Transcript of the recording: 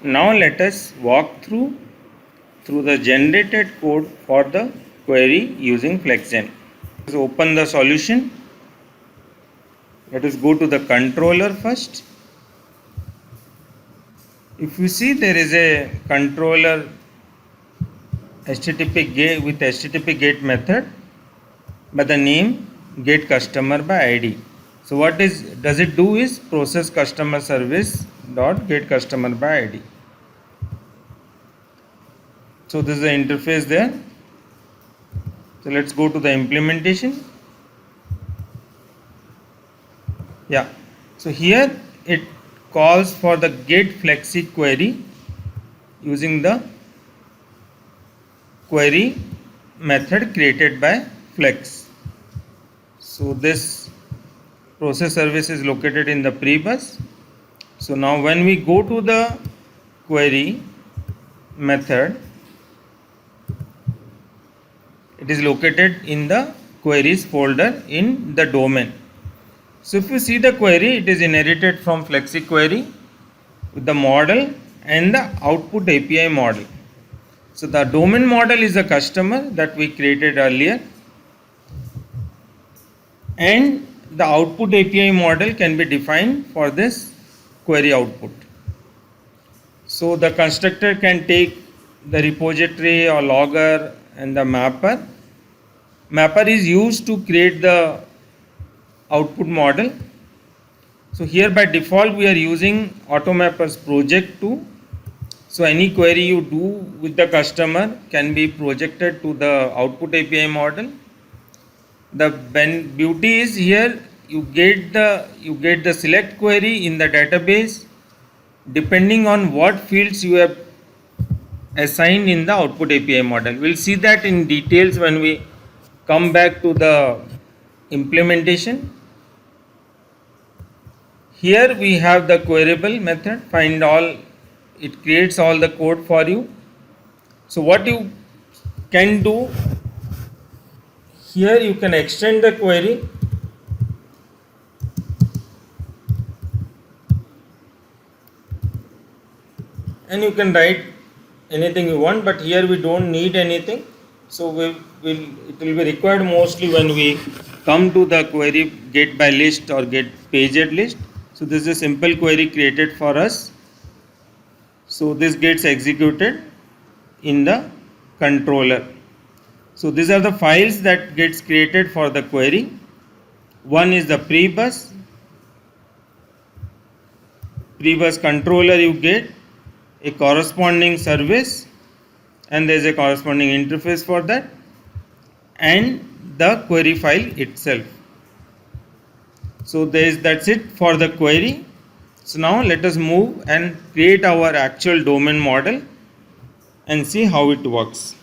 Now let us walk through the generated code for the query using FlexGen. Let's open the solution. Let us go to the controller first. If you see, there is a controller HTTP GET with HTTP GET method by the name get customer by ID. So what does it do is process customer service dot get customer by ID. So this is the interface there. So let's go to the implementation. Yeah. So here it calls for the get flexi query using the query method created by Flex. So this process service is located in the pre-bus. So now when we go to the query method, it is located in the queries folder in the domain. So if you see the query, it is inherited from Flexi query with the model and the output API model. So the domain model is the customer that we created earlier, and the output API model can be defined for this query output. So the constructor can take the repository or logger and the mapper. Mapper is used to create the output model. So here by default we are using AutoMapper's project 2. So any query you do with the customer can be projected to the output API model. The beauty is here you get the select query in the database depending on what fields you have assigned in the output API model. We'll see that in details when we come back to the implementation. Here we have the queryable method, find all, it creates all the code for you. So what you can do, here you can extend the query and you can write anything you want, but here we don't need anything. So it will be required mostly when we come to the query get by list or get paged list. So this is a simple query created for us. So this gets executed in the controller. So these are the files that gets created for the query. One is the pre-bus controller, you get a corresponding service and there is a corresponding interface for that, and the query file itself. So that's it for the query. So now let us move and create our actual domain model and see how it works.